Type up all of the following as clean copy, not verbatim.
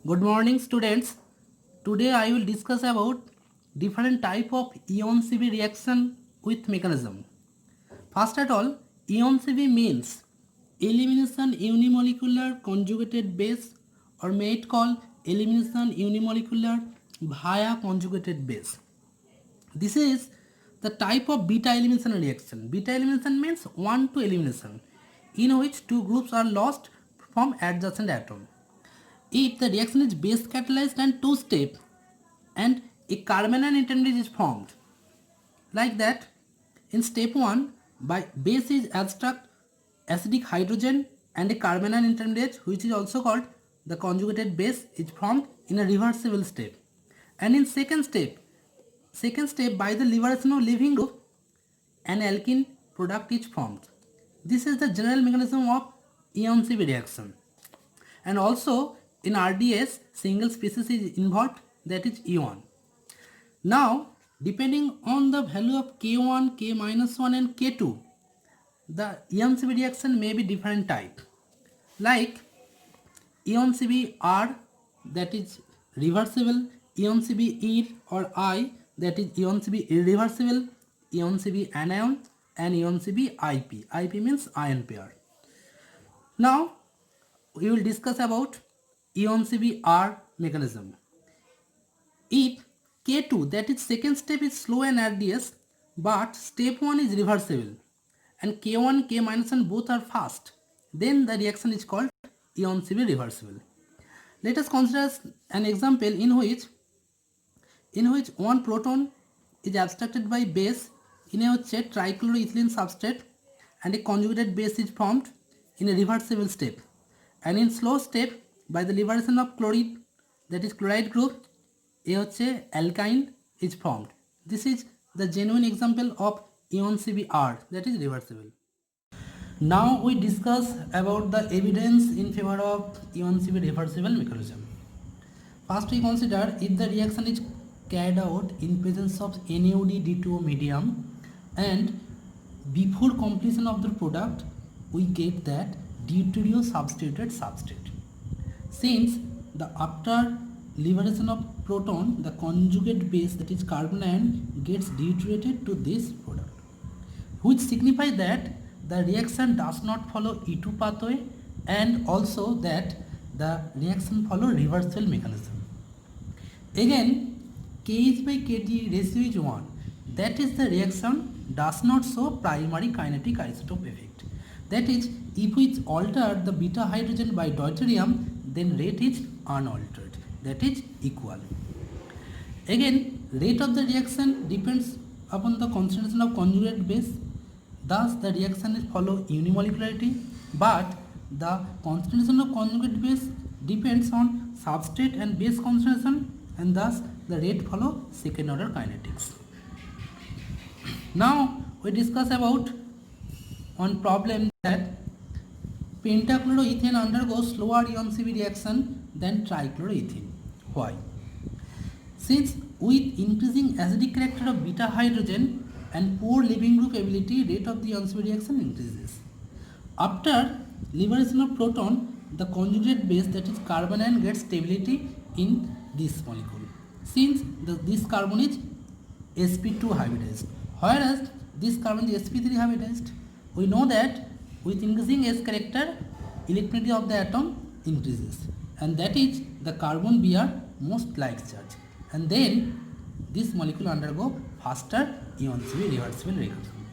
Good morning students. Today I will discuss about different type of ion-Cv reaction with mechanism. First at all, ion-Cv means elimination unimolecular conjugated base or may it call elimination unimolecular via conjugated base. This is the type of beta elimination reaction. Beta elimination means 1 to elimination in which two groups are lost from adjacent atom. If the reaction is base catalyzed and two-step and a carbanion intermediate is formed, like that, in step 1, by base is abstract acidic hydrogen and a carbanion intermediate which is also called the conjugated base is formed in a reversible step. And in second step by the liberation of leaving group, an alkene product is formed. This is the general mechanism of ion-Cv reaction. And also in RDS, single species is involved, that is ion. Now, depending on the value of K1, K-1 and K2, the ion-Cv reaction may be different type. Like ion-Cv R, that is reversible, ion-Cv E or I, that is ion-Cv irreversible, ion-Cv anion and ion-Cv IP. IP means ion pair. Now, we will discuss about ion-Cv R mechanism. If K2, that is second step, is slow and RDS, but step 1 is reversible and K1, K-1 both are fast, then the reaction is called ion-Cv reversible. Let us consider an example in which one proton is abstracted by base in a trichloroethylene substrate and a conjugated base is formed in a reversible step, and in slow step by the liberation of chloride, that is chloride group, a alkyne is formed. This is the genuine example of ion-Cv R, that is reversible. Now we discuss about the evidence in favor of ion-Cv reversible mechanism. First we consider if the reaction is carried out in presence of NaOD D2O medium and before completion of the product we get that deuterio substituted substrate. Since the after liberation of proton, the conjugate base, that is carbanion, gets deuterated to this product, which signifies that the reaction does not follow E2 pathway and also that the reaction follow reversible mechanism. Again, Kh by Kg ratio is 1. That is, the reaction does not show primary kinetic isotope effect. That is, if we alter the beta hydrogen by deuterium, then rate is unaltered, that is equal. Again, rate of the reaction depends upon the concentration of conjugate base. Thus, the reaction is follow unimolecularity, but the concentration of conjugate base depends on substrate and base concentration, and thus the rate follow second order kinetics. Now we discuss about one problem that pentachloroethane undergoes slower ion-Cv reaction than trichloroethane. Why? Since with increasing acidic character of beta hydrogen and poor leaving group ability, rate of the ion-Cv reaction increases. After liberation of proton, the conjugate base, that is carbanion, gets stability in this molecule. Since this carbon is sp2 hybridized, whereas this carbon is sp3 hybridized, we know that with increasing S character, electronegativity of the atom increases, and that is the carbon bear most like charge, and then this molecule undergo faster ion-Cv reversible reaction.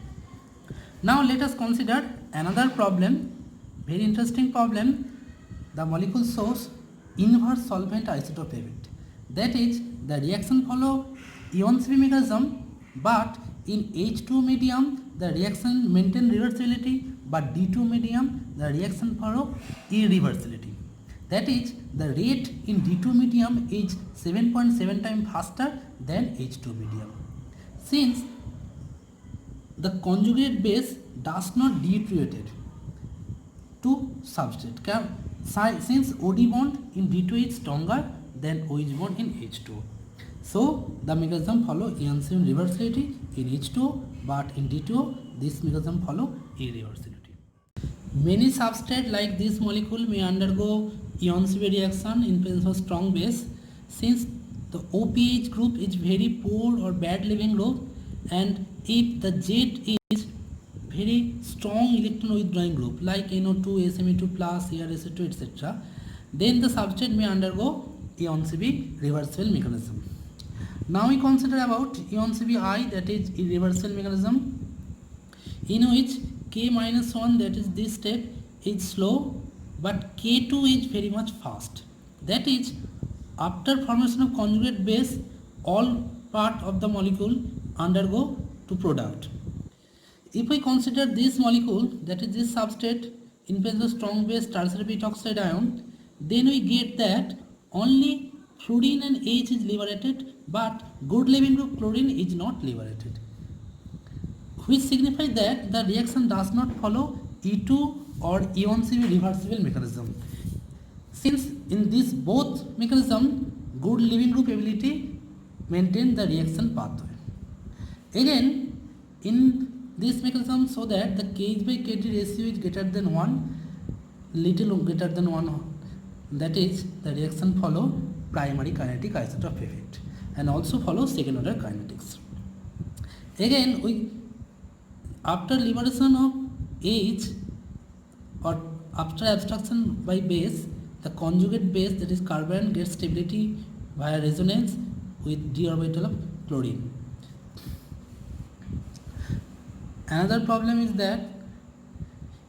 Now let us consider another problem, very interesting problem. The molecule shows inverse solvent isotope effect. That is, the reaction follow ion-Cv mechanism, but in H2 medium the reaction maintain reversibility, but D2 medium the reaction follow irreversibility. That is, the rate in D2 medium is 7.7 times faster than H2 medium. Since the conjugate base does not deteriorate to substrate, since OD bond in D2 is stronger than OH bond in H2. So the mechanism follow ion-Cv reversibility in H2, but in D2 this mechanism follow irreversibility. Many substrates like this molecule may undergo ion-Cv reaction in presence of strong base. Since the OPH group is very poor or bad leaving group, and if the Z is very strong electron withdrawing group like NO2, SME2 plus, ArSO2, etc., then the substrate may undergo ion-Cv reversal mechanism. Now we consider about ion-Cv, that is irreversible mechanism, in which k minus 1, that is this step, is slow, but k2 is very much fast. That is, after formation of conjugate base, all part of the molecule undergo to product. If we consider this molecule, that is this substrate, in presence of strong base tertiary beta oxide ion, then we get that only fluorine and H is liberated, but good leaving group chlorine is not liberated, which signifies that the reaction does not follow E2 or ion-Cv reversible mechanism. Since in this both mechanism, good leaving group ability maintain the reaction pathway. Again, in this mechanism, so that the Kh by Kd ratio is greater than 1, little greater than 1, that is, the reaction follow primary kinetic isotope effect and also follow second order kinetics. Again, we after liberation of H or after abstraction by base, the conjugate base, that is carbon, gets stability via resonance with d orbital of chlorine. Another problem is that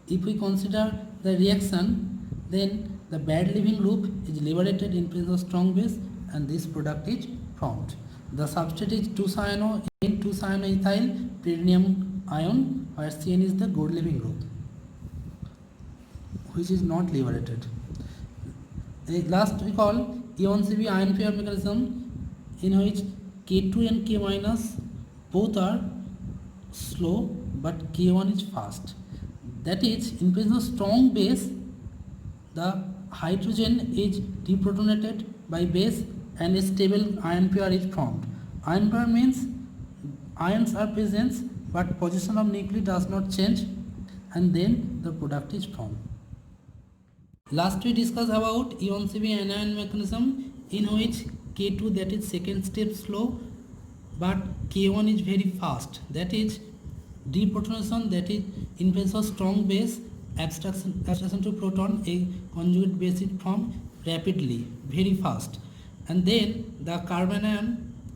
if we consider the reaction, then the bad leaving group is liberated in presence of strong base and this product is formed. The substrate is 2-cyano in 2-cyanoethyl pyridinium ion, where CN is the good leaving group, which is not liberated. Last we call ion-Cv ion pair mechanism, in which K2 and K minus both are slow but K1 is fast. That is, in presence of strong base, the hydrogen is deprotonated by base and a stable ion pair is formed. Ion pair means ions are present but position of nuclei does not change, and then the product is formed. Last we discuss about ion-Cv anion mechanism, in which K2, that is second step, slow but K1 is very fast. That is deprotonation, that is in presence of strong base, abstraction to proton, a conjugate base is formed rapidly, very fast, and then the carbon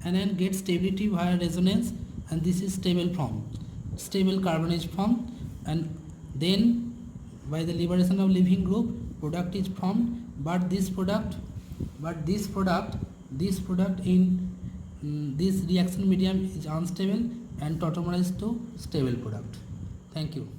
anion gets stability via resonance and this is stable form. Stable carbon is formed, and then by the liberation of leaving group, product is formed, but this product in this reaction medium is unstable and tautomerized to stable product. Thank you.